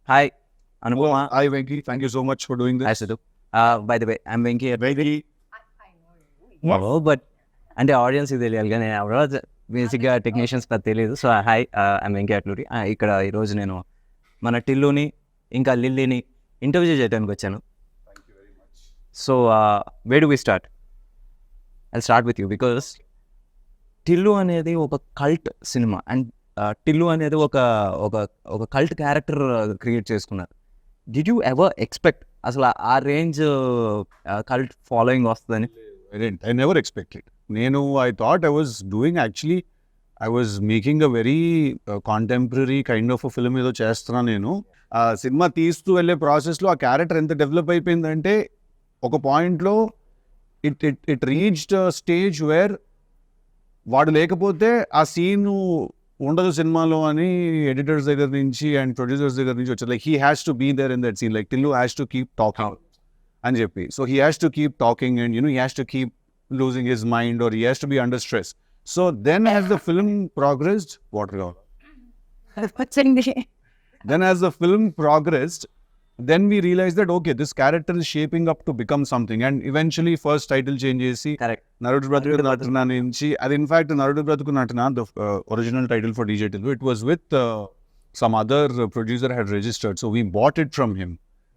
Hi, Anupama. Hi, Venky. Thank you so much for doing this. Hi, Siddu. By the way, I'm Venky. Venky. Oh, but అంటే audience ఇది తెలియాలి కానీ ఎవరో బేసిక్గా technicians పెద్ద తెలియదు. So hi, I'm Venky Atluri. ఇక్కడ ఈరోజు నేను మన టిల్లుని ఇంకా లిల్లీని ఇంటర్వ్యూ చేయడానికి వచ్చాను. So where do we start? I start with you because Tillu అనేది ఒక కల్ట్ సినిమా అండ్ టిల్లు అనేది ఒక ఒక ఒక కల్ట్ క్యారెక్టర్ క్రియేట్ చేసుకున్నారు. డిడ్ యూ ఎవర్ ఎక్స్పెక్ట్ అసలు ఆ రేంజ్ కల్ట్ ఫాలోయింగ్ వస్తుందని? I never expected. I thought I was doing actually, I was making a very contemporary kind of a film ఏదో చేస్తున్నా నేను. ఆ సినిమా తీస్తూ వెళ్ళే ప్రాసెస్లో ఆ క్యారెక్టర్ ఎంత డెవలప్ అయిపోయిందంటే ఒక పాయింట్లో ఇట్ రీచ్డ్ స్టేజ్ వేర్ వాడు లేకపోతే ఆ సీన్ ఉండదు సినిమాలో అని ఎడిటర్స్ దగ్గర నుంచి అండ్ ప్రొడ్యూసర్స్ దగ్గర నుంచి వచ్చారు. Like he has to be there in that scene, like Tillu has to keep talking అని చెప్పి. So he has to keep talking and he has to keep losing his mind or he has to be under stress. So then as the film progressed, then as the film progressed, then we realized that okay, this character is shaping up to become something, and eventually first title change chesi Narudu Bratuku Natana nunchi, and in fact Narudu Bratuku Natana, the original title for DJ Tillu, it was with some other producer had registered, so we bought it from him,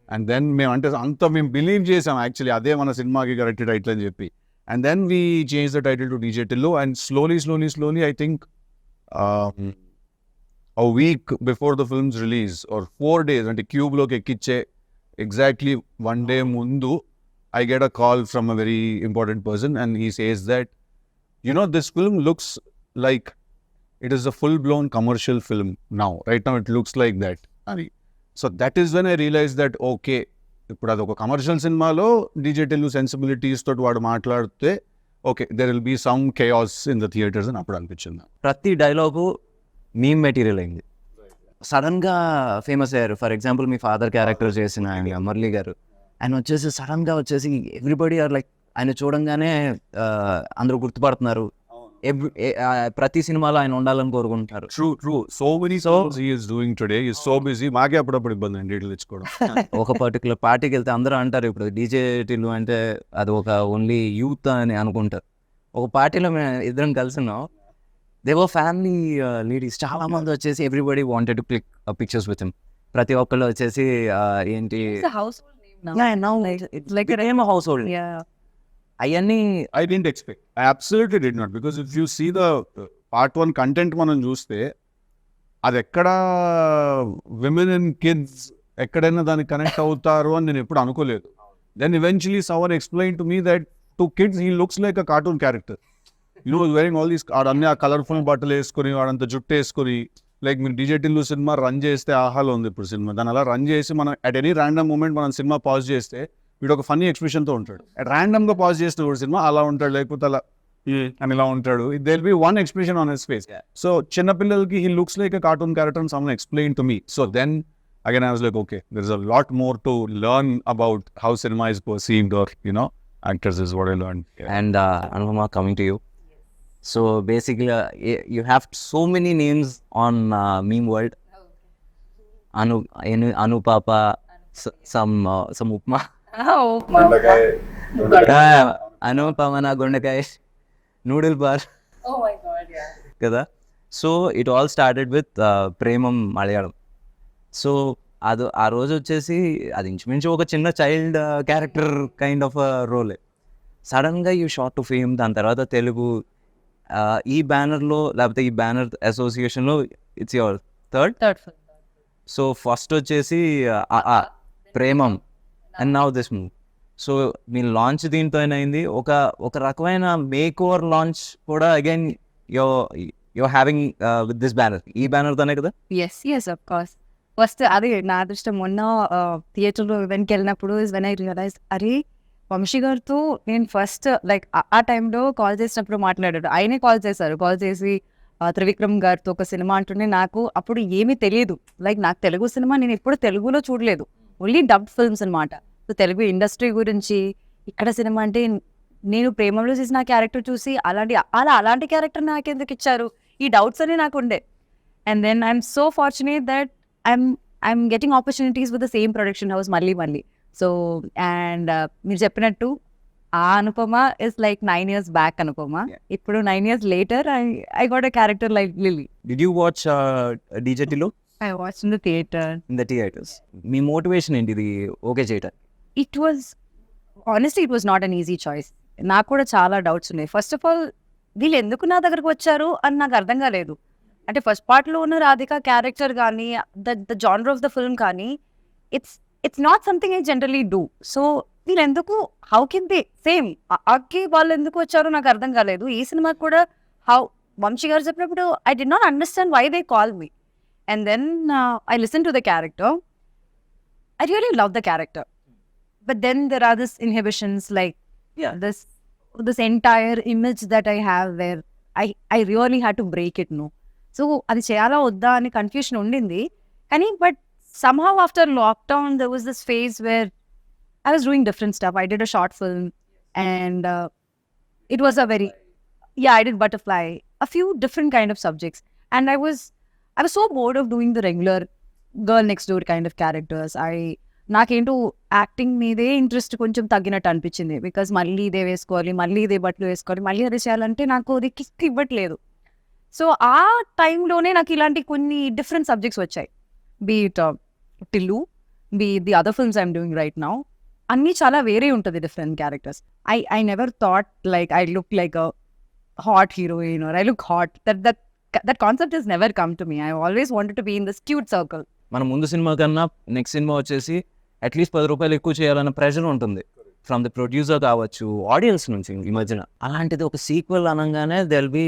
and then మేము believe chesam actually ade mana cinema ki correct title ani cheppi. And then we changed the title to DJ Tillu, and slowly, I think a week before the film's release, or 4 days, and Cube lo ekkiche exactly 1 day mundu, I get a call from a very important person, and he says that, this film looks like it is a full-blown commercial film now. Right now, it looks like that. So that is when I realized that, okay, ఇప్పుడు అది ఒక commercial సినిమాలో DJ Tillu sensibilities తోటి వాడు మాట్లాడితే okay there will be some chaos in the theatres అని అప్పుడు అనిపించింది. ప్రతి డైలాగు మీమ్ మెటీరియల్ అయింది, సడన్గా ఫేమస్ అయ్యారు. For example me father character చేసిన ఆయన మురళి గారు, ఆయన వచ్చేసి సడన్గా వచ్చేసి ఎవ్రీబడి ఆర్ లైక్ ఆయన చూడంగానే అందరూ గుర్తుపడుతున్నారు. ప్రతి సినిమాలో ఆయన ఉండాలని కోరుకుంటారు. True so many songs he is doing today, he is so busy. మాకే అప్పుడప్పుడు ఇబ్బంది అండి డీటెయిల్ తెచ్చుకోవడం. ఒక పర్టికులర్ పార్టీకి వెళ్తే అందరూ అంటారు ఇప్పుడు డీజే టిల్లు అంటే అది ఒక ఓన్లీ యూత్ అని అనుకుంటారు. ఒక పార్టీలో మేము ఇద్దరం కలిసినాం, దేవర్ ఫ్యామిలీ లేడీస్ చాలా మంది వచ్చేసి everybody wanted to click pictures with him. ప్రతి ఒక్కళ్ళు వచ్చేసి ఏంటి హౌస్ హోల్డ్ అవన్నీ I didn't expect. I absolutely did not, because if you see the part 1 content మనం చూస్తే అది ఎక్కడ విమెన్ అండ్ కిడ్స్ ఎక్కడైనా దానికి కనెక్ట్ అవుతారు అని నేను ఎప్పుడు అనుకోలేదు. Then eventually someone explained to me that to kids he looks like a cartoon character. Wearing all these అన్ని ఆ కలర్ఫుల్ బట్టలు వేసుకొని వాడంత జుట్టు వేసుకొని, లైక్ మీరు డీజే టిల్లు సినిమా రన్ చేస్తే ఆహాలో ఉంది ఇప్పుడు సినిమా, దాన్ని అలా రన్ చేసి మనం అట్ ఎనీ ర్యాండమ్ మూమెంట్ మనం సినిమా పాజ్ చేస్తే వీడు ఒక ఫన్నీ ఎక్స్ప్రెషన్తో ఉంటాడు. ర్యాండమ్గా పాజ్ చేస్తే కూడా సినిమా అలా ఉంటాడు, లేకపోతే అలా అని ఇలా ఉంటాడు. There be one expression on his face. So చిన్నపిల్లలకి he looks like a cartoon character and someone explain to me. So then again I was like okay, there is a lot more to learn about how cinema is perceived or actors is what I learn. And Anupama, coming to you. So basically you have so many names on meme world. Anupapa, some Upma. Anupama na Gondakai, noodle bar. Oh my god, yeah. Kada. So it all started with Premam Malayalam. So అది ఆ రోజు వచ్చేసి అది ఇంచుమించు ఒక చిన్న child character kind of రోలే. సడన్గా you short to fame, దాని తర్వాత తెలుగు ఈ బ్యానర్లో లేకపోతే ఈ బ్యానర్ అసోసియేషన్లో it's your third film. So first వచ్చేసి Premam and now this movie. So మీ లాంచ్ దీంతో అయింది, ఒక రకమైన మేక్ ఓవర్ లాంచ్ కూడా again you're having with this banner. ఈ బ్యానర్తోనే కదా? Yes, of course. ఫస్ట్ అది నా అదృష్టం. మొన్న థియేటర్లో ఈవెంట్కి వెళ్ళినప్పుడు ఇస్ వెన్ ఐ రియలైజ్, అరే వంశీ గారితో నేను ఫస్ట్ లైక్ ఆ టైంలో కాల్ చేసినప్పుడు మాట్లాడాడు. ఆయనే కాల్ చేసి త్రివిక్రమ్ గారితో ఒక సినిమా అంటుండే. నాకు అప్పుడు ఏమీ తెలియదు, లైక్ నాకు తెలుగు సినిమా నేను ఎప్పుడు తెలుగులో చూడలేదు, ఓన్లీ డబ్డ్ ఫిల్మ్స్ అనమాట. సో తెలుగు ఇండస్ట్రీ గురించి ఇక్కడ సినిమా అంటే నేను ప్రేమలో చేసిన క్యారెక్టర్ చూసి అలాంటి క్యారెక్టర్ నాకెందుకు ఇచ్చారు, ఈ డౌట్స్ అన్ని నాకు ఉండే. And then I'm so fortunate that I'm I'm getting opportunities with the same production house మళ్ళీ. So, and మీరు చెప్పినట్టు ఆ Anupama is like 9 years back Anupama. ఇప్పుడు 9 years later, I got a character like Lily. Did you watch DJ Tillu I watched in the theater. in the theaters? Me motivation ఏంటి ఇది okay చేయటం? It was, honestly, it was not an easy choice. నాకు కూడా చాలా doubts ఉన్నాయి. First of all వీళ్ళు ఎందుకు నా దగ్గరకు వచ్చారు అని నాకు అర్థం కాలేదు. అంటే ఫస్ట్ పార్ట్లో ఉన్న రాధిక క్యారెక్టర్ కానీ the genre of the film కానీ it's not something I generally do. So వీళ్ళు ఎందుకు, హౌ కెన్ దే సేమ్ అక్కి వాళ్ళు ఎందుకు వచ్చారో నాకు అర్థం కాలేదు. ఈ సినిమాకి కూడా వంశీ గారు చెప్పినప్పుడు I didn't understand why they call me. And then I listen to the character. I really love the character. But then there are these inhibitions, like this entire image that I have where I really had to break it, no. So అది చేయాలా వద్దా అని confusion ఉండింది. కానీ but somehow after lockdown there was this phase where I was doing different stuff. I did a short film and it was a very, I did Butterfly, a few different kind of subjects. And I was so bored of doing the regular girl next door kind of characters. నాకేంటో acting మీదే interest కొంచెం తగ్గినట్టు అనిపించింది. Because మళ్ళీ ఇదే వేసుకోవాలి, మళ్ళీ ఇదే బట్టలు వేసుకోవాలి, మళ్ళీ అదే చేయాలంటే నాకు అది కిక్ ఇవ్వట్లేదు. సో ఆ టైంలోనే నాకు ఇలాంటి కొన్ని డిఫరెంట్ సబ్జెక్ట్స్ వచ్చాయి. Be it Tillu, be the other films I'm doing right now. అన్నీ చాలా వేరే ఉంటుంది different characters. I never thought like I look like a hot heroine or I look hot. That concept is never come to me. I always wanted to be in this cute circle. మన ముందు cinema కన్నా next cinema వచ్చేసి at least 10 రూపాయలు ఎక్కువ చేయాలన్న pressure ఉంటుంది from the producer కావచ్చు, audience నుంచి ఈ మధ్యన. అలాంటిది ఒక సీక్వెల్ అనగానే దెల్ బి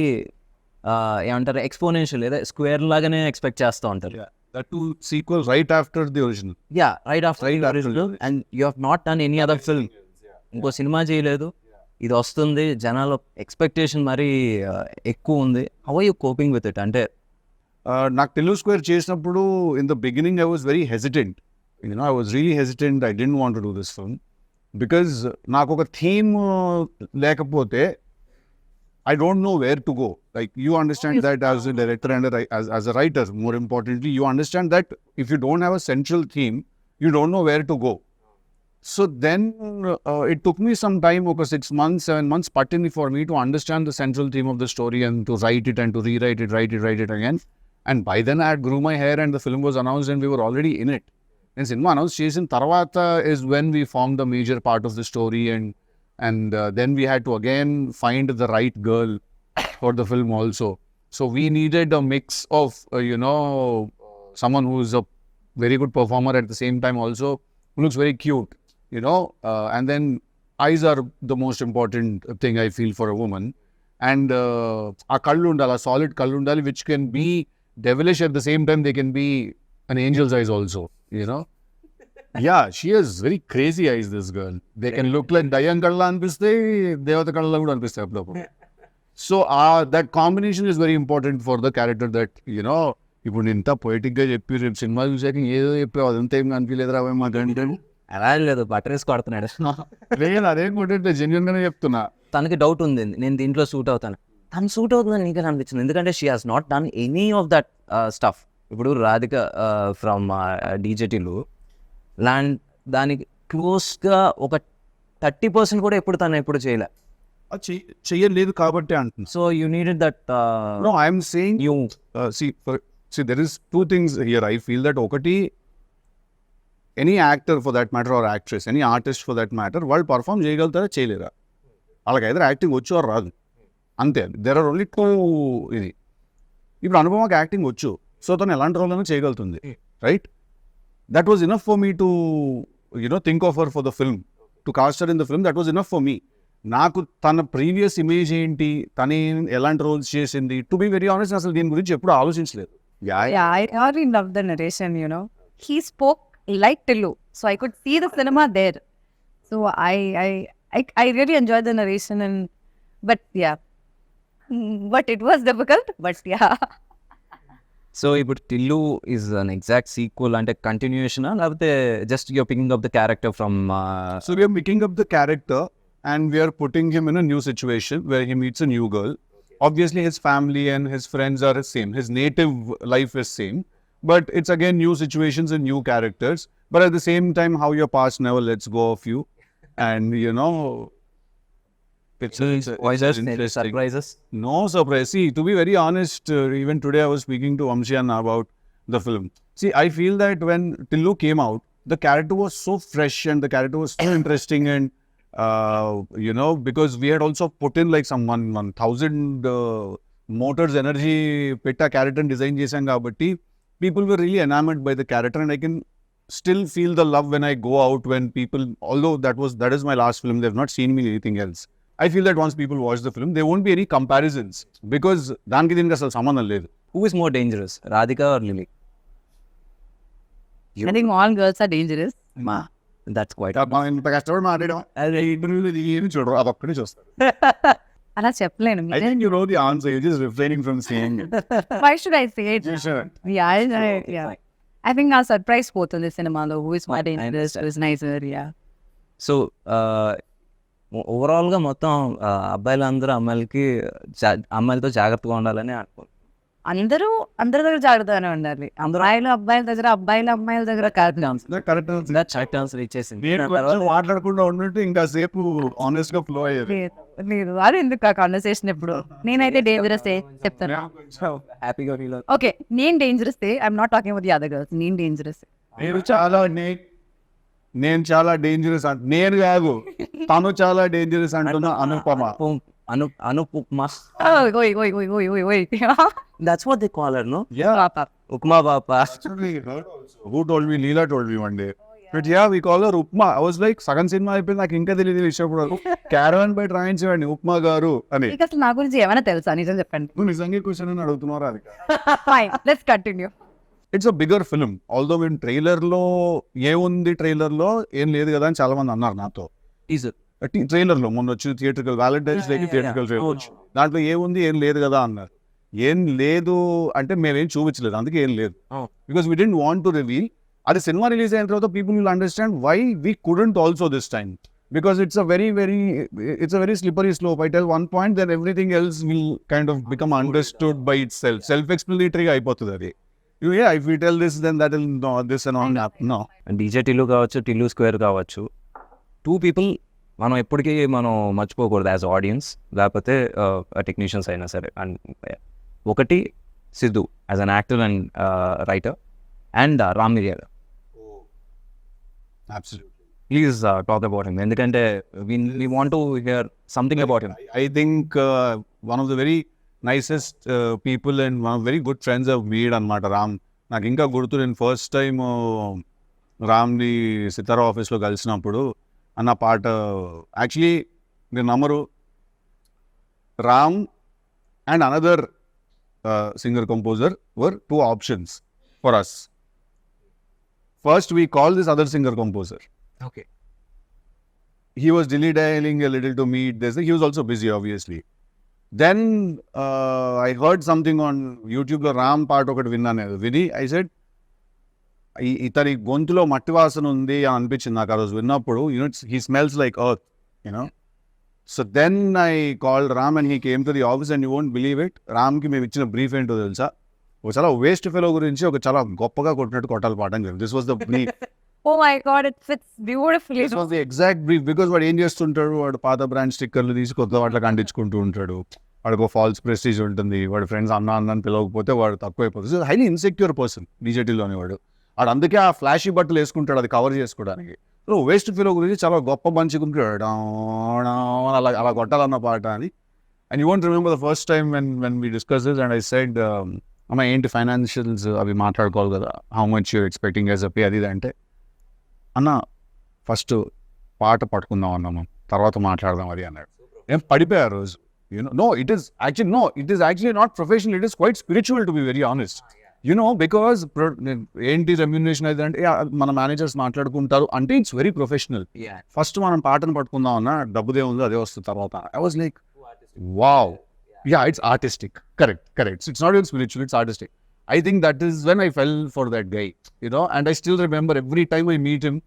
ఏమంటారు ఎక్స్పోనెన్షియల్, లేదా స్క్వేర్ లాగానే ఎక్స్పెక్ట్ చేస్తూ ఉంటారు. That two sequels right after the original. Right after the original, and you have not done any other film. ఇంకో సినిమా చేయలేదు, ఇది వస్తుంది, జనాల ఎక్స్పెక్టేషన్ మరీ ఎక్కువ ఉంది. How are you coping with it? అంటే నాకు తెలుగు స్క్వేర్ చేసినప్పుడు in the beginning I was very hesitant. I was really hesitant. I didn't want to do this film because నాకు ఒక థీమ్ లేకపోతే I don't know where to go. Like, you understand that as a director and as a writer, more importantly, you understand that if you don't have a central theme, you don't know where to go. So then it took me some time, okay, 6 months, 7 months, pattini for me to understand the central theme of the story and to write it and to rewrite it, write it again. And by then I had grew my hair and the film was announced and we were already in it. And cinema announced చేసిన తర్వాత is when we formed the major part of the story, and then we had to again find the right girl for the film also. So we needed a mix of someone who is a very good performer at the same time also who looks very cute, and then eyes are the most important thing I feel for a woman. And a kallu undala, solid kallu undali, which can be devilish at the same time. They can be an angel's eyes also, Yeah, she has very crazy eyes, this girl. They can look like Dayan Kalla anpiste, Devata Kalla kuda anpiste appudu. So that combination is very important for the character that, ఇప్పుడు ఇంత poetic గా చెప్పి రేపు cinema చూసాక ఏదో చెప్పావు, అదంతా ఏం కనిపించలేదురా మాకు అంటే. అలా లేదు, బటర్ వేసి కొడుతున్నాడు. లేదు, అదేం కొట్టే జెన్యున్ గానే చెప్తున్నా. తనకి డౌట్ ఉంది, నేను దీంట్లో సూట్ అవుతాను. తను సూట్ అవుతుందని నీకు అనిపించింది, ఎందుకంటే she has not done any of that stuff. ఇప్పుడు రాధిక ఫ్రమ్ డీజేటీలు దానికి క్లోజ్గా ఒక 30% కూడా ఎప్పుడు చేయలే. చెయ్యలేదు కాబట్టి అంటున్నా. So you needed that. No, I am saying you see there is two things here. I feel that ఒకటి, any actor for that matter or actress, any artist for that matter, వాళ్ళు పర్ఫామ్ చేయగలుగుతారా చేయలేరా? వాళ్ళకి either acting వచ్చు or రాదు, అంతే. There are only two. ఇది ఇప్పుడు అనుపమకి యాక్టింగ్ వచ్చు, సో తను ఎలాంటి రోల్ అయినా చేయగలుగుతుంది, right? That was enough for me to think of her for the film, to cast her in the film. That was enough for me. నాకు తన previous image ఏంటి, తనే ఎలాంటి రోల్స్ చేసింది, టు బి వెరీ ఆనెస్ట్ అసలు దీని గురించి ఎప్పుడు ఆలోచించలేదు. I really love the narration. He spoke like Tillu, so I could see the cinema there. So I really enjoyed the narration, but it was difficult, but so ఇప్పుడు Tillu is an exact sequel, అంటే continuation లేకపోతే just you're picking up the character from? So we are picking up the character and we are putting him in a new situation where he meets a new girl. Obviously his family and his friends are the same, his native life is same, but it's again new situations and new characters. But at the same time, how your past never lets go of you, and it's interesting. surprises. No surprise. See, to be very honest, even today I was speaking to Vamshi Anna about the film. See, I feel that when Tillu came out, the character was so fresh and the character was so interesting, and because we had also put in like some 1,000 motors energy pitta character design chesam kabatti, people were really enamored by the character, and I can still feel the love when I go out, when people, although that is my last film, they've not seen me anything else. I feel that once people watch the film, there won't be any comparisons because దానికి దీనికి అసలు సంబంధం లేదు. Who is more dangerous, Radhika or Lily? I think all girls are dangerous. Ma, that's quite. మనం ఇంత కష్టపడి మాట్లాడడం అదే ఇంటర్వ్యూలో ఏమి చూడరు, అదొక్కడే చూస్తారు. అలా చెప్పలేను. I think you know the answer, you're just refraining from saying it. Why should I say it? You should. Yeah. I think our surprise పోతుంది సినిమాలో. Who is more dangerous? Who is nicer? Yeah. So ఓవరాల్గా మొత్తం అబ్బాయిలందరూ అమ్మాయిలతో జాగ్రత్తగా ఉండాలని అనుకో. అందరూ అందరి దగ్గర జాగ్రత్తగానే ఉండాలి. అమ్మాయిలు అబ్బాయిల దగ్గర, అబ్బాయిలు అమ్మాయిల దగ్గర కాదు. కరెక్ట్ ఆన్సర్ ఇచ్చేసింది. మాట్లాడకుండా ఉన్నట్టు ఇంకా సేపు ఆనెస్ట్ గా ఫ్లో అయ్యేది. లేదు అది ఎందుకు ఆ కాన్వర్సేషన్ ఇప్పుడు. నేనైతే డేంజరస్ చెప్తాను. హ్యాపీగా ఫీల్ ఓకే, నేను dangerous I'm not talking about the other girls. నేను డేంజరస్. నేను చాలా డేంజరస్ నేను కాదు, తను చాలా డేంజరస్ అంటున్నా. అనుపమ. అనుపమా. ఓయ్. That's what they call her, no? Yeah. Upma Papa. Actually, who told me? Leela told me one day. But yeah, we call her Upma. I was like, సగం సినిమా అయిపోయింది, నాకు ఇంకా తెలియదు ఇష్టపడారు. క్యారవన్ బై ట్రైన్ చేయండి ఉప్మా గారు అని. అసలు నా గురించి ఏమైనా తెలుసా? నిజం చెప్పండి. నువ్వు నిజంగా క్వశ్చన్ అని అడుగుతున్నారా? అది fine, let's continue. It's a bigger film. Although మేము ట్రైలర్లో ఏముంది, ట్రైలర్లో ఏం లేదు కదా అని చాలా మంది అన్నారు నాతో. ట్రైలర్లో మొన్న వచ్చి థియేట్రికల్ వ్యాలంటైన్స్ డేకి థియేట్రికల్ ట్రైలర్, దాంట్లో ఏముంది, ఏం లేదు కదా అన్నారు. ఏం లేదు అంటే మేమేం చూపించలేదు, అందుకే ఏం లేదు. Because we didn't want to reveal. అది సినిమా రిలీజ్ అయిన తర్వాత people will understand why we couldn't also this time. Because it's a very slippery slope. I tell one point, then everything else will kind of become understood by itself. Self-explanatory అయిపోతుంది అది. Yeah, if we tell this, then that will no, this and all. No. DJ Tillu కావచ్చు, Tillu square కావచ్చు, 2 people మనం ఎప్పటికీ మనం మర్చిపోకూడదు as audience, లేకపోతే technicians అయినా సరే. అండ్ ఒకటి Siddhu as an actor and writer, and Ram మిరియాల. Absolutely. Please talk about him. ఎందుకంటే we want to hear something about him. I think one of the very nicest people and one of very good friends I've made అన్నమాట రామ్. నాకు ఇంకా గుర్తు, నేను first time రామ్ని సితారా ఆఫీస్లో కలిసినప్పుడు అన్న పాట, యాక్చువల్లీ మీరు నమ్మరు, Ram and another singer composer were 2 options for us. First we called this other singer composer. Okay. He was dilly-dallying a little to meet this. He was also busy, obviously. Then I heard something on YouTube లో రామ్ పాట ఒకటి విన్నాను. విని I said, ఇతని గొంతులో మట్టి వాసన ఉంది అని అనిపించింది నాకు ఆ రోజు విన్నప్పుడు. He smells like earth, So then I called Ram and he came to the office, and you won't believe it, రామ్కి మేము ఇచ్చిన బ్రీఫ్ ఏంటో తెలుసా? ఒక చాలా వేస్ట్ ఫెలో గురించి ఒక చాలా గొప్పగా కొట్టినట్టు కొట్టాలి పాట అని చెప్పి. This was the brief. Oh my God, it fits beautifully. This was the exact brief. Because వాడు ఏం చేస్తుంటాడు, వాడు పాత బ్రాండ్ స్టిక్కర్లు తీసి కొత్త వాటికి అంటించుకుంటూ ఉంటాడు. వాడికి ఫాల్స్ ప్రెస్టీజ్ ఉంటుంది. వాడి ఫ్రెండ్స్ అన్న అని పిలవకపోతే వాడు తక్కువైపోతుంది. హైలీ ఇన్సెక్యూర్ పర్సన్ డీజేటీలోని వాడు. అందుకే ఆ ఫ్లాషీ బట్టలు వేసుకుంటాడు, అది కవర్ చేసుకోవడానికి. సో వేస్ట్ ఫీలో గురించి చాలా గొప్ప మంచిగుంటాడు, అలా కొట్టాలన్న పాట అని. And you want remember the first time when we discuss this, and I said, అమ్మ ఏంటి ఫైనాన్షియల్స్ అవి మాట్లాడుకోవాలి కదా, how much you're expecting as a pay అది అంటే, అన్న ఫస్ట్ పాట పట్టుకుందాం అన్నాము, తర్వాత మాట్లాడదాం అది అన్నాడు. ఏం పడిపోయారు రోజు. No, it is actually not professional, it is quite spiritual, to be very honest. Because ఏంటి రెమ్యూనరేషన్ అయితే అంటే మన మేనేజర్స్ మాట్లాడుకుంటారు అంటే ఇట్స్ వెరీ ప్రొఫెషనల్. ఫస్ట్ మనం పాటను పట్టుకుందాం అన్న, డబ్బుదే ఉందో అదే వస్తుంది తర్వాత. I was like, wow, it's artistic. Correct. It's not even spiritual, it's artistic. I think that is when I fell for that guy, and I still remember every time I meet him,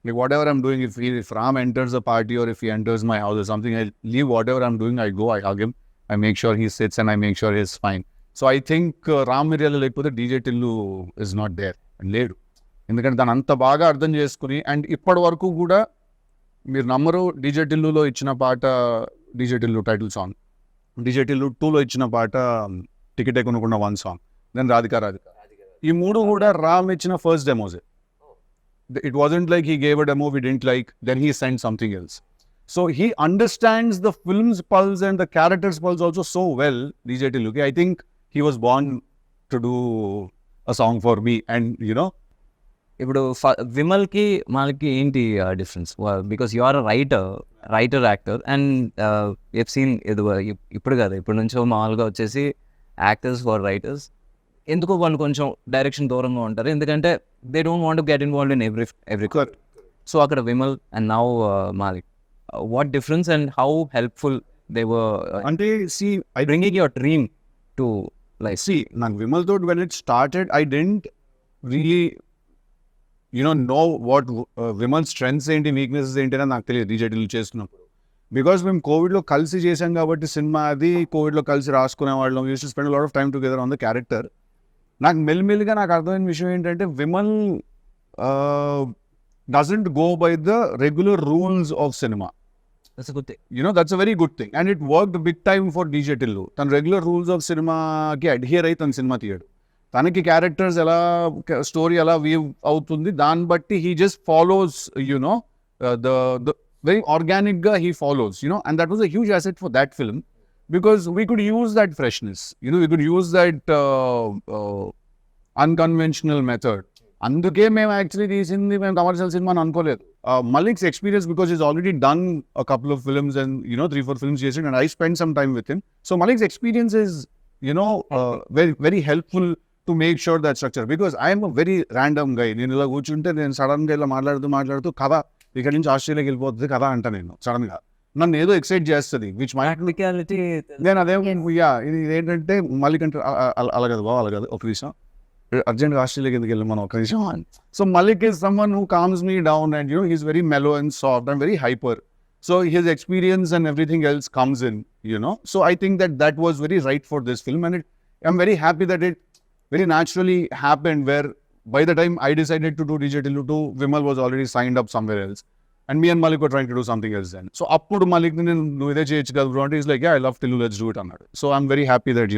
like whatever I'm doing, if Ram enters a party or if he enters my house or something, I leave whatever I'm doing, I go, I hug him, I make sure he sits and I make sure he's fine. So I think Ram Miriyala లేకపోతే DJ Tillu is not there, లేడు. ఎందుకంటే దాన్ని అంత బాగా అర్థం చేసుకుని, and ఇప్పటి వరకు కూడా మీరు నమ్మరు, డీజే టిల్లులో ఇచ్చిన పాట DJ Tillu title song, DJ Tillu 2లో ఇచ్చిన పాట టికెట్ కొనుక్కున్న 1 సాంగ్, దెన్ రాధిక. ఈ 3 కూడా రామ్ ఇచ్చిన first డెమోసే. It wasn't like he gave a demo we didn't like, then he sent something else. So he understands the film's pulse and the character's pulse also so well, DJ Tilluki. I think he was born to do a song for me, and you know. ఇప్పుడు విమల్కి మనకి ఏంటి difference? Because you are writer actor and if scene ఇప్పుడు కాదు, ఇప్పుడు నుంచో మామూలుగా వచ్చేసి యాక్టర్స్ ఫర్ రైటర్స్ ఎందుకో వాళ్ళు కొంచెం డైరెక్షన్ దూరంగా ఉంటారు, ఎందుకంటే they don't want get involved in every so అక్కడ Vimal and now Malik, what difference and how helpful they were అంటే see, I bringing your dream to life? see, నాకు విమల్ తో when it started, I didn't really know what Vimal strengths ఏంటి, weaknesses ఏంటి అని నాకు తెలియదు DJ Tillu చేస్తున్నప్పుడు. బికాస్ మేము కోవిడ్లో కలిసి చేసాం కాబట్టి సినిమా, అది కోవిడ్లో కలిసి రాసుకునే వాళ్ళం, use to spend lot of time together on the character. నాకు మెల్లిమెల్లిగా నాకు అర్థమైన విషయం ఏంటంటే Vimal doesn't go by the regular rules of cinema. That's a very good thing, and it worked big time for DJ Tillu. తన regular rules of సినిమాకి adhere అయి తన సినిమా తీయడు. తనకి క్యారెక్టర్స్ ఎలా, స్టోరీ ఎలా వీవ్ అవుతుంది దాన్ని బట్టి he just follows the very organic గా he follows, and that was a huge asset for that film, because we could use that freshness, we could use that unconventional method. అందుకే మేము actually తీసింది మేము commercial cinema అని అనుకోలేదు. Malik's experience, because he's already done a couple of films and 3-4 films చేసి, and I spent some time with him. So Malik's experience is very very helpful to make sure that structure, because I am a very random guy. నేను ఇలా కూర్చుంటే నేను సడన్గా ఇలా మాట్లాడుతూ కథ ఇక్కడ నుంచి ఆస్ట్రేలియాకి వెళ్ళిపోతుంది కథ అంట, నేను సడన్గా నన్ను ఏదో ఎక్సైట్ చేస్తుంది, విచ్ మై నేను అదే ఇది ఏంటంటే మలిక్ అంటే అలా కదా బావ, అలా కదా, ఒక విషయం అర్జెంట్గా ఆస్ట్రేలియాకి ఎందుకు వెళ్ళి మనం ఒక నిమిషం. So Malik is someone who calms me down, and he's very mellow and soft and very hyper. So his experience and everything else comes in, So I think that was very right for this film, and I'm very happy that it very naturally happened, where by the time I decided to do DJ Tillu 2, Vimal was already signed up somewhere else, and me and Malik were trying to do something else then. So appudu Malik nu ide cheyochu kada bro, he's like, yeah, I love Tillu, let's do it annadu. So I'm very happy that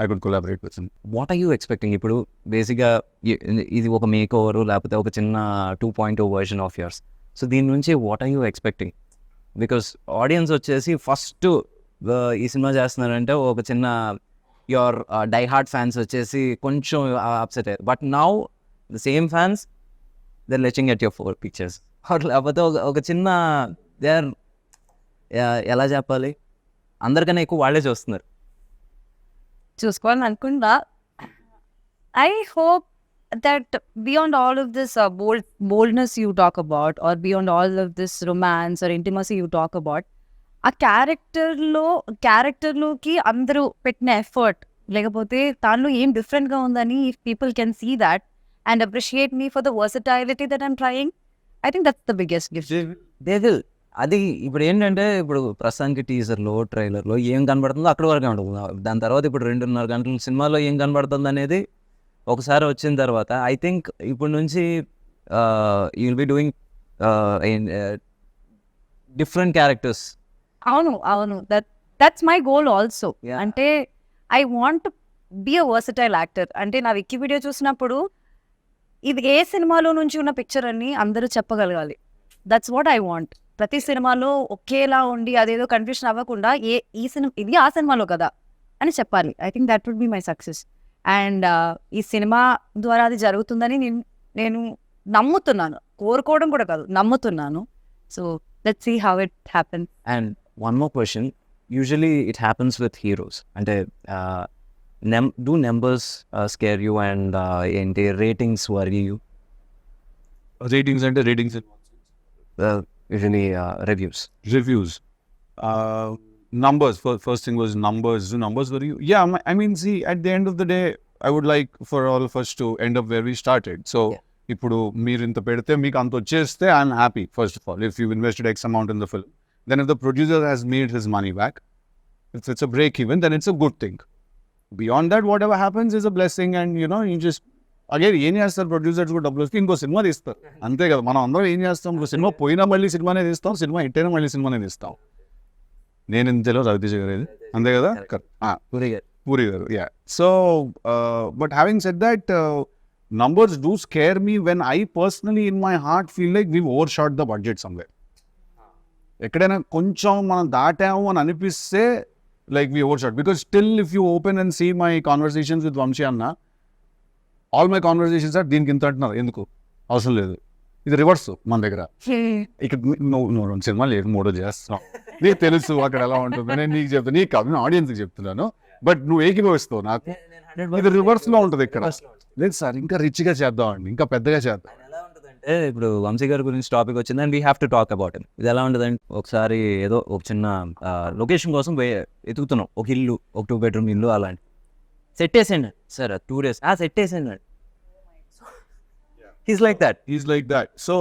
I could collaborate with him. What are you expecting? ఇప్పుడు బేసిక్గా ఇది ఒక make over లేకపోతే ఒక చిన్న 2.0 version of yours, so దీని నుంచి what are you expecting? Because audience వచ్చేసి ఫస్ట్ ఈ సినిమా చేస్తున్నారంటే ఒక చిన్న యువర్ డై హార్ట్ ఫ్యాన్స్ వచ్చేసి కొంచెం అప్సెట్ అయ్యారు, but now the same fans they lashing at your 4 pictures, లేకపోతే ఒక చిన్న దే ఆర్ ఎలా చెప్పాలి, అందరికన్నా ఎక్కువ వాళ్ళే చూస్తున్నారు. చూసుకోవాలని అనుకుంటా. I hope that beyond all of this boldness you talk about, or beyond all of this romance or intimacy you talk about, ఆ క్యారెక్టర్లోకి అందరూ పెట్టిన ఎఫర్ట్, లేకపోతే దానిలో ఏం డిఫరెంట్గా ఉందని people can see that and appreciate me for the versatility that I'm trying, I think that's the biggest gift. అది ఇప్పుడు ఏంటంటే, ఇప్పుడు ప్రస్తుతానికి టీజర్లో ట్రైలర్లో ఏం కనబడుతుందో అక్కడ వరకు ఉంటుంది. దాని తర్వాత ఇప్పుడు 2.5 గంటల సినిమాలో ఏం కనబడుతుంది అనేది ఒకసారి వచ్చిన తర్వాత ఐ థింక్ ఇప్పుడు నుంచి you will be doing different characters. అవును దట్స్ మై గోల్ ఆల్సో. అంటే I want be a versatile actor. అంటే నా వికీపీడియా చూసినప్పుడు ఇది ఏ సినిమాలో నుంచి ఉన్న పిక్చర్ అని అందరూ చెప్పగలగాలి. That's what I want. ప్రతి సినిమాలో ఒకేలా ఉండి అదేదో కన్ఫ్యూషన్ అవ్వకుండా ఈ సినిమా ఇది ఆ సినిమాలో కదా అని చెప్పాలి. I think that would be my success. And ఈ సినిమా ద్వారా అది జరుగుతుందని నేను నమ్ముతున్నాను. కోరుకోవడం కూడా కాదు, నమ్ముతున్నాను. So let's see how it happens. And one more question, usually it happens with heroes. అంటే do numbers scare you and ఏంటి రేటింగ్స్ వరీ యూ? రేటింగ్స్ అంటే ratings usually reviews. Numbers, first thing was numbers were you? Yeah, I mean, see, at the end of the day, I would like for all of us to end up where we started. So ఇప్పుడు మీరు ఇంత పెడితే మీకు అంత వచ్చేస్తే I'm happy. First of all, if you've invested X amount in the film, then if the producer has made his money back, if it's a break even, then it's a good thing. Beyond that what ever happens is a blessing and you just again ఏం చేస్తారు producers కూడా డబ్బులు వస్తే ఇంకో cinema తీస్తారు అంతే కదా. మనం అందరం ఏం చేస్తాం, ఇంకో సినిమా పోయినా మళ్ళీ సినిమానే తీస్తాం, సినిమా హిట్ అయినా మళ్ళీ సినిమానే తీస్తాం. నేను ఇంతలో రవితేజ గారు ఇది అంతే కదా. పూరి గారు yeah. So but having said that numbers do scare me when I personally in my heart feel like we've overshot the budget somewhere. ఎక్కడైనా కొంచెం మనం దాటాము అని అనిపిస్తే like we overshot, because still if you open and see my conversations with Vamshi Anna, all my conversations are దీనికి ఇంత అంటున్నారు, ఎందుకు అవసరం లేదు. ఇది రివర్స్ మన దగ్గర. ఇక్కడ నువ్వు సినిమా లేదు మూడో చేస్తున్నావు, నీకు తెలుసు అక్కడ ఎలా ఉంటుంది. నేను నీకు చెప్తాను, నీకు కాదు నేను ఆడియన్స్కి చెప్తున్నాను, బట్ నువ్వు ఏకీభవిస్తావు నాకు. ఇది రివర్స్ లో ఉంటుంది ఇక్కడ. లేదు సార్ ఇంకా రిచ్గా చేద్దాం అండి, ఇంకా పెద్దగా చేద్దాం. ఎలా ఉంటుందంటే ఇప్పుడు వంశీ గారి గురించి టాపిక్ వచ్చింది and we have to talk about him. ఇది ఎలా ఉంటుందంటే ఒకసారి ఏదో ఒక చిన్న లొకేషన్ కోసం ఎతుకుతున్నాం, ఒక ఇల్లు, ఒక 2 bedroom ఇల్లు అలాంటి. సెట్ వేసేయండి సార్ 2 days సెట్ వేసేయండి. He's like that. సో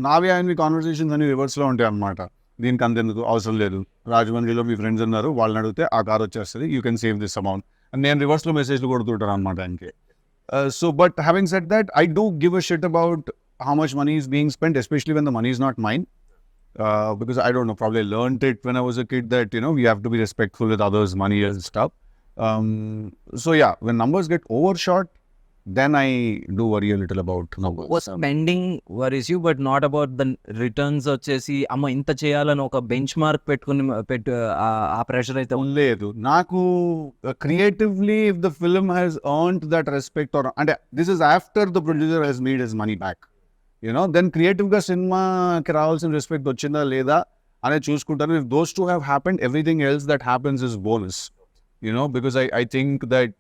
నావి ఆయనవి కాన్వర్సేషన్స్ అన్ని రివర్స్లో ఉంటాయి అన్నమాట. దీనికి అంతెందుకు అవసరం లేదు, రాజమండ్రిలో మీ ఫ్రెండ్స్ ఉన్నారు వాళ్ళని అడిగితే ఆ కార్ వచ్చేస్తుంది, you can save this amount అని నేను రివర్స్లో మెసేజ్లు కొడుతుంటాను అనమాట ఆయనకి. So but having said that, I do give a shit about how much money is being spent, especially when the money is not mine, because I don't know, probably learned it when I was a kid that we have to be respectful with others' money and stuff. So yeah, when numbers get overshot, then I do worry a little about numbers. Spending worries you but not about the returns. వచ్చేసి అమ్మ ఇంత చేయాలని ఒక bench mark పెట్టుకుని ఆ pressure అయితే లేదు నాకు. Creatively if the film has earned that respect, or అంటే this is after the producer has made his money back, then క్రియేటివ్గా సినిమాకి రావాల్సిన రెస్పెక్ట్ వచ్చిందా లేదా అనేది చూసుకుంటాను. If those two have happened, everything else that happens is bonus, because I think that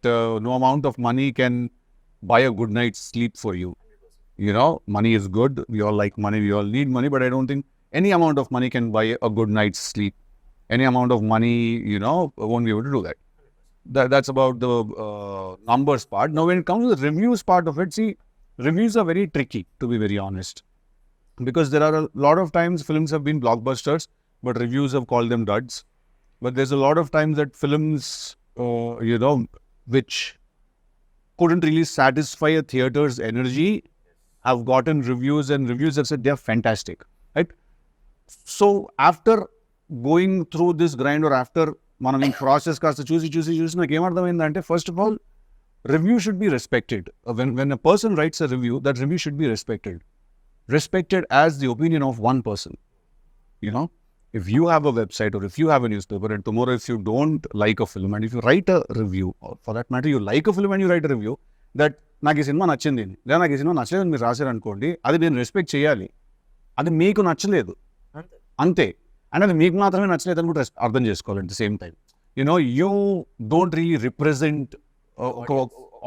no amount of money can buy a good night's sleep for you. Money is good, we all like money, we all need money, but I don't think any amount of money can buy a good night's sleep. Any amount of money won't be able to do that. That's about the numbers part. Now when it comes to the reviews part of it, see, reviews are very tricky, to be very honest, because there are a lot of times films have been blockbusters but reviews have called them duds. But there's a lot of times that films which couldn't really satisfy a theater's energy have gotten reviews, and reviews have said they're fantastic, right? So after going through this grind, or after మనం ఈ process కాస్త చూసి నాకు ఏమర్థమైందంటే, first of all review should be respected. When a person writes a review, that review should be respected as the opinion of one person. If you have a website or if you have a newspaper, and tomorrow if you don't like a film and if you write a review, or for that matter you like a film and you write a review that నాకు ఈ cinema నచ్చింది లేదా నాకు ఈ cinema నచ్చలేదు మీరు రాశారు అనుకోండి, అది నేను రెస్పెక్ట్ చేయాలి. అది మీకు నచ్చలేదు అంతే, అండ్ అది మీకు మాత్రమే నచ్చలేదు అని కూడా అర్థం చేసుకోవాలి. At the same time you don't really represent ఒక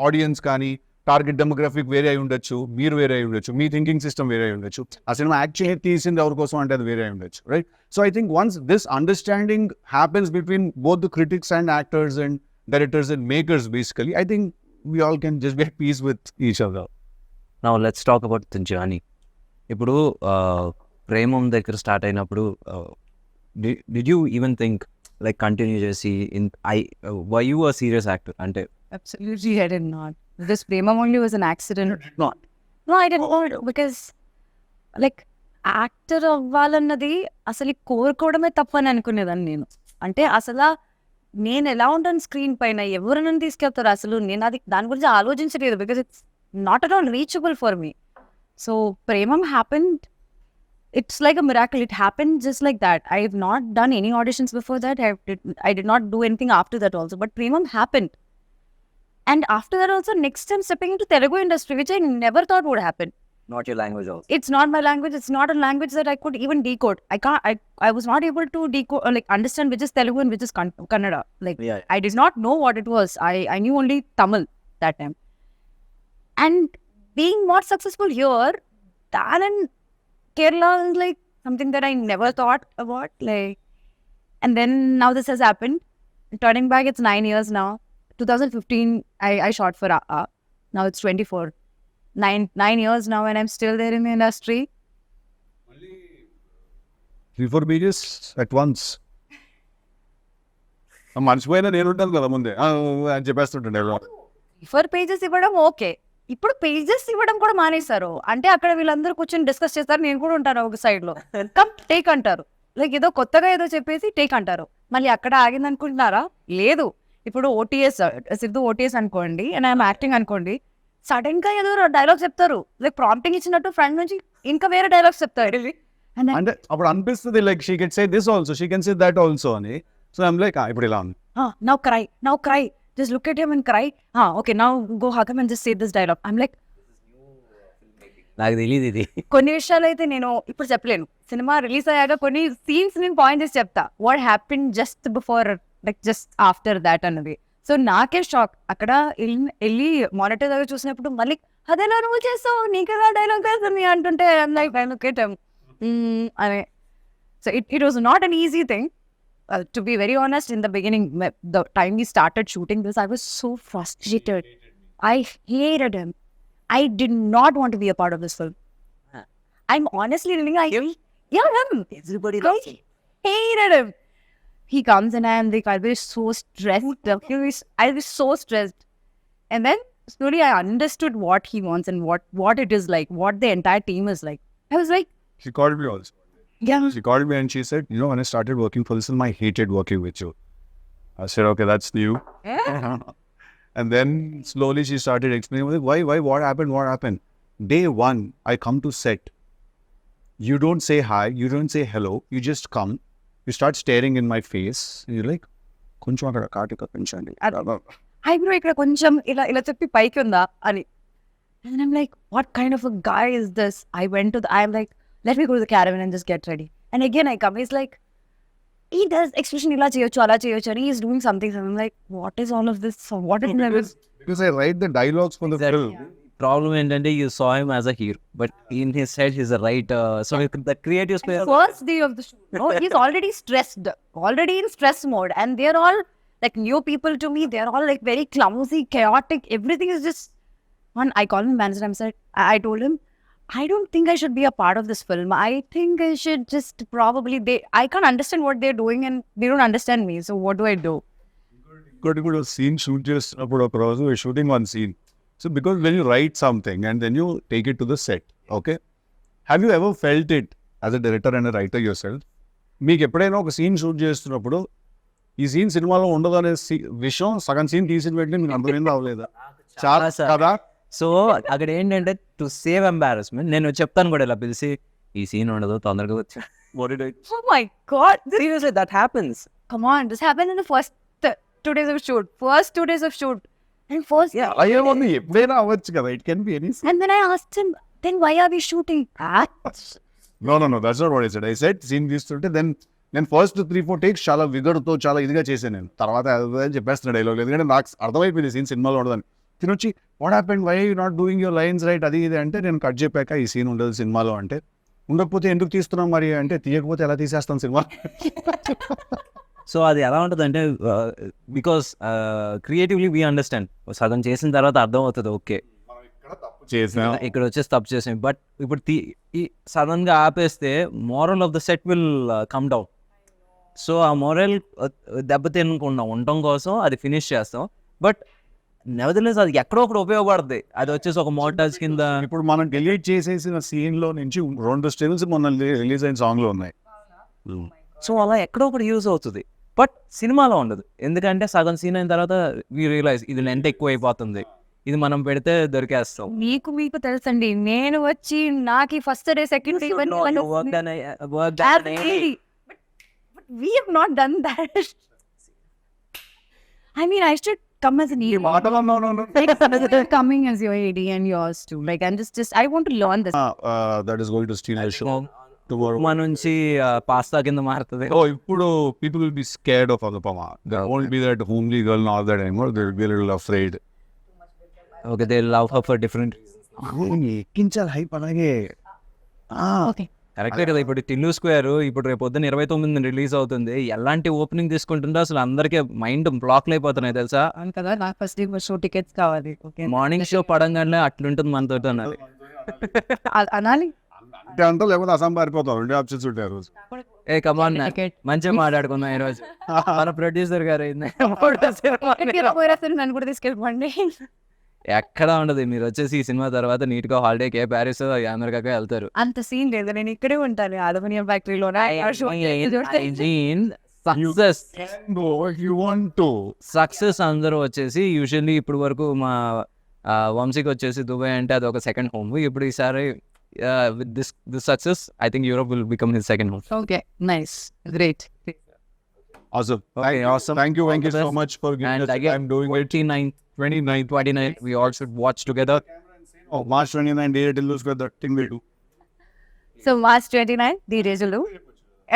ఆడియన్స్ కానీ టార్గెట్ డెమోగ్రఫిక్ వేరే అయి ఉండొచ్చు, మీరు వేరే అయి ఉండొచ్చు, మీ థింకింగ్ సిస్టమ్ వేరే అయి ఉండొచ్చు, ఆ సినిమా యాక్చువల్లీ తీసింది ఎవరి కోసం అంటే అది వేరే అయి ఉండొచ్చు, right? So I think once this understanding happens between both the critics and actors and directors and makers, basically I think we all can just be at peace with each other. Now let's talk about the journey. ఇప్పుడు ప్రేమం దగ్గర start అయినప్పుడు did you even think like continue చేసి were you a serious actor? అంటే Absolutely, I did not. This Premam only was an accident. not. No, I didn't want it because like actor అవ్వాలన్నది అసలు కోరుకోవడమే తప్పని అనుకునేదాన్ని నేను. అంటే అసలు నేను ఎలా ఉంటాను స్క్రీన్ పైన, ఎవరు నన్ను తీసుకెళ్తారు అసలు, నేను అది దాని గురించి ఆలోచించలేదు, because it's not at all reachable for me. So Premam happened, it's like a miracle. It happened just like that. I have not done any auditions before that. I did not do anything after that also. But Premam happened. And after that also, next time stepping into Telugu industry, which I never thought would happen. Not your language also. It's not my language. It's not a language that I could even decode. I was not able to decode, like understand which is Telugu and which is Kannada. Like Yeah. I did not know what it was. I knew only Tamil that time. And being more successful here than in Kerala is like something that I never thought about. Like, and then now this has happened. Turning back, it's 9 years now. 2015, I shot for now it's 24. 9 years now, and I'm still there in the industry. 3-4 pages at once. మర్చిపోయినా నేను ఉంటాను కదా ముందే అని చెప్పేస్తుంటాను refer pages ఇవ్వడం okay, ఇప్పుడు pages ఇవ్వడం కూడా మానేశారు. అంటే అక్కడ వీళ్ళందరూ కూర్చొని డిస్కస్ చేస్తారు, నేను కూడా ఉంటాను ఒక సైడ్ లో, కమ్ టేక్ అంటారు. లైక్ ఏదో కొత్తగా ఏదో చెప్పేసి టేక్ అంటారు. మళ్ళీ అక్కడ ఆగింది అనుకుంటున్నారా? లేదు. ఇప్పుడు ఓటీఎస్ సిద్ధు ఓటీఎస్ అనుకోండి, అండ్ ఐఎమ్ యాక్టింగ్ అనుకోండి, సడన్ గా ఏదో డైలాగ్ చెప్తారు, లైక్ ప్రాంప్టింగ్ ఇచ్చినట్టు ఫ్రంట్ నుంచి ఇంకా వేరే డైలాగ్స్ చెప్తారు. అంటే అప్పుడు అనిపిస్తుంది like she can say this also, she can say that also అని. సో ఐమ్ లైక్ ఇప్పుడు ఇలా ఉంది, now cry, just look at him and cry. Okay, now go hug him and just say this dialogue. I'm like, నాకు తెలియదు ఇది. కొన్ని విషయాలు అయితే నేను ఇప్పుడు చెప్పలేను. సినిమా రిలీజ్ అయ్యాక కొన్ని సీన్స్ నేను పాయింట్ చేసి చెప్తా, what happen just before, like just after that అన్నది. సో నాకే షాక్. అక్కడ వెళ్ళి మానిటర్ దగ్గర చూసినప్పుడు మళ్ళీ అదేలా నువ్వు చేస్తావు, నీకేదా డైలాగ్ తెలుస్తుంది అంటుంటే like I look at him అనే. So it was not an easy thing. To be very honest, in the beginning, the time we started shooting this, I was so frustrated. I hated him. I did not want to be a part of this film. I'm honestly telling you, him. Everybody I hated him. He comes and I'm like, I'll be so stressed. I'll be so stressed. And then slowly I understood what he wants and what it is like, what the entire team is like. I was like, she called me also. Yeah. She called me and she said, when I started working for this film, I hated working with you. I said, okay, that's new. Yeah. And then slowly she started explaining, why, what happened? Day one, I come to set. You don't say hi, you don't say hello, you just come. You start staring in my face. And you're like, కొంచెం అక్కడ కాటిక పెంచండి. Eyebrow ఇక్కడ కొంచెం ఇలా చెప్పి పైకి ఉందా అని. And I'm like, what kind of a guy is this? I'm like, let me go to the caravan and just get ready. And again I come, he's like, he does expression ila cheyochu ala cheyochu, and he's doing something. So I'm like, what is all of this? So what is Because I write the dialogues for the film. Problem ఏంటంటే you saw him as a hero, but in his head he's a writer. So the creative space. First day of the shoot, no, he's already stressed, already in stress mode, and they're all like new people to me. They're all like very clumsy, chaotic. Everything is just one. I called him manager. I told him, I don't think I should be a part of this film. I think I should just probably, I can't understand what they're doing and they don't understand me. So what do I do? Good scene shoot చేస్తున్నప్పుడు ఒక రోజు we're shooting one scene. So because when you write something and then you take it to the set, okay? Have you ever felt it as a director and a writer yourself? మీకు ఎప్పుడైనా ఒక scene shoot చేస్తున్నప్పుడు ఈ scene సినిమాలో ఉండదు అనే విషయం సగం సీన్ తీసి పెట్టి మీకు అర్థమైంది అవ్వలేదా? చాలా కదా. సో అక్కడ ఏంటంటే టు సేవ్ ఎంబారస్మెంట్ నేను చెప్తాను కూడా ఇలా పిలిచి ఈ సీన్ ఉండదు తొందరగా వచ్చా. Oh my God. Seriously, that happens. Come on, this happened in the first 2 days of shoot. First 2 days of shoot. And first, అయ్యేమో ఎప్పుడైనా అవ్వచ్చు కదా. It can be any scene. and then I asked him, then why are we shooting that? No, that's not what I said. I said scene తీస్తుంటే నేను first 3-4 takes చాలా విగర్తో చాలా ఇదిగా చేశాను. నేను తర్వాత చెప్పేస్తున్నా డైలాగ్, ఎందుకంటే నాకు అర్థమైపోయింది సీన్ సినిమాలో ఉండదని. తినొచ్చి what happened, why you not doing your lines right, అది ఇది అంటే నేను కట్ చెప్పాక ఈ సీన్ ఉండదు సినిమాలో అంటే, ఉండకపోతే ఎందుకు తీస్తున్నాం మరి అంటే, తీయకపోతే ఎలా తీసేస్తాం సినిమా. సో అది ఎలా ఉంటుంది అంటే బికాస్ క్రియేటివ్లీ వీ అండర్స్టాండ్, సగం చేసిన తర్వాత అర్థం అవుతుంది ఓకే ఇక్కడ వచ్చేసి తప్పు చేసాం. బట్ ఇప్పుడు సడన్ గా ఆపేస్తే moral of the set will come down. So ఆ మోరల్ దెబ్బతినకుండా ఉండటం కోసం అది ఫినిష్ చేస్తాం. బట్ నెవర్దలెస్ అది ఎక్కడో ఒకటి ఉపయోగపడుతుంది. అది వచ్చేసి ఒక మోటార్స్ కింద. ఇప్పుడు మనం డిలీట్ చేసేసిన సీన్ లో నుంచి 2 స్టిల్స్ మొన్న రిలీజ్ అయిన సాంగ్ లో ఉన్నాయి. సో అలా ఎక్కడో ఒకటి యూజ్ అవుతుంది, బట్ సినిమాలో ఉండదు. ఎందుకంటే సగం సీన్ అయిన తర్వాత వీ రియలైజ్ ఇది లెంత్ ఎక్కువ అయిపోతుంది, ఇది మనం పెడితే దొరికేస్తాం. మీకు తెలుసండి, నేను వచ్చి నాకు first day second day we have not done that. I mean, I should come as an ED. Coming as your AD and yours too. Like, I'm just I want to learn this. That is going to steal the show tomorrow. మన నుంచి pasta కింద మారుతుంది. ఇప్పుడు people will be scared of Anupama. There won't be that homely girl and all that anymore. They will be a little afraid. Okay, they love her for different reasons. ఎక్కించాలి hype అలాగే. Okay. కరెక్టే కదా. ఇప్పుడు Tillu square ఇప్పుడు రేపు పొద్దున్న 29 release అవుతుంది. ఎలాంటి ఓపెనింగ్ తీసుకుంటుందో అసలు అందరికీ మైండ్ బ్లాక్లు అయిపోతున్నాయి తెలుసా. కదా, నాకు ఫస్ట్ డే షో టికెట్స్ కావాలి. మార్నింగ్ షో పడంగానే అట్లుంటుంది మనతో అన్నది అనాలి అంటే అంతా లేకపోతే అసం పారిపోతాం. 2 ఆప్షన్స్ ఉంటాయి రోజు. ఏ కమాన్ Ticket. మంచిగా మాట్లాడుకుందాం ఈరోజు. మన ప్రొడ్యూసర్ గారు నన్ను కూడా తీసుకెళ్ళిపోండి. ఎక్కడ ఉండదు. మీరు వచ్చేసి ఈ సినిమా తర్వాత నీట్ గా హాలిడేకి ప్యారిస్ అమెరికాకి వెళ్తారు. అంత సీన్ లేదు, నేను ఇక్కడే ఉంటాను అలుమినియం ఫ్యాక్టరీలో. Success if you want to. Success అందరూ వచ్చేసి యూజువల్లీ ఇప్పుడు వరకు మా వంశీకి వచ్చేసి దుబాయ్ అంటే అది ఒక సెకండ్ హోమ్. ఇప్పుడు ఈసారి with this success I think Europe will become his second home. Okay, nice, great. Awesome. Awesome. Thank you, Venky, so much for giving And us the again, time doing it. 29th, we all should watch together. Oh, March 29, DJ Tillu Square, that thing we do. So March 29 ది రోజులు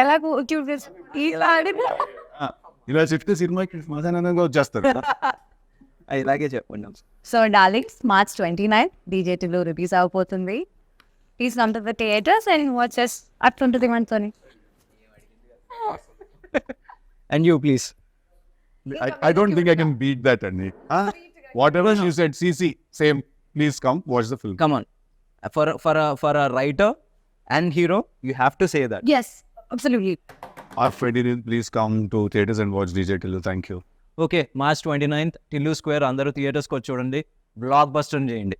ఎలాగో ఇలా చెప్తే సినిమాకి సమాధానంగా వచ్చేస్తారు. ఇలాగే చెప్పండి. So darlings, March 29 DJ Tillu release అవబోతుంది. Please come to the theatres and watches. అట్లుంటుంది మనతోని. And you please. I don't think I can beat that, Annie. Whatever she said, CC, same. Please come watch the film. Come on. For a writer and hero, you have to say that. Yes, absolutely. Our Freddy, please come to theaters and watch DJ Tillu. Thank you. Okay, March 29th, Tillu square అందరూ థియేటర్స్కి వచ్చి చూడండి. Block buster చేయండి.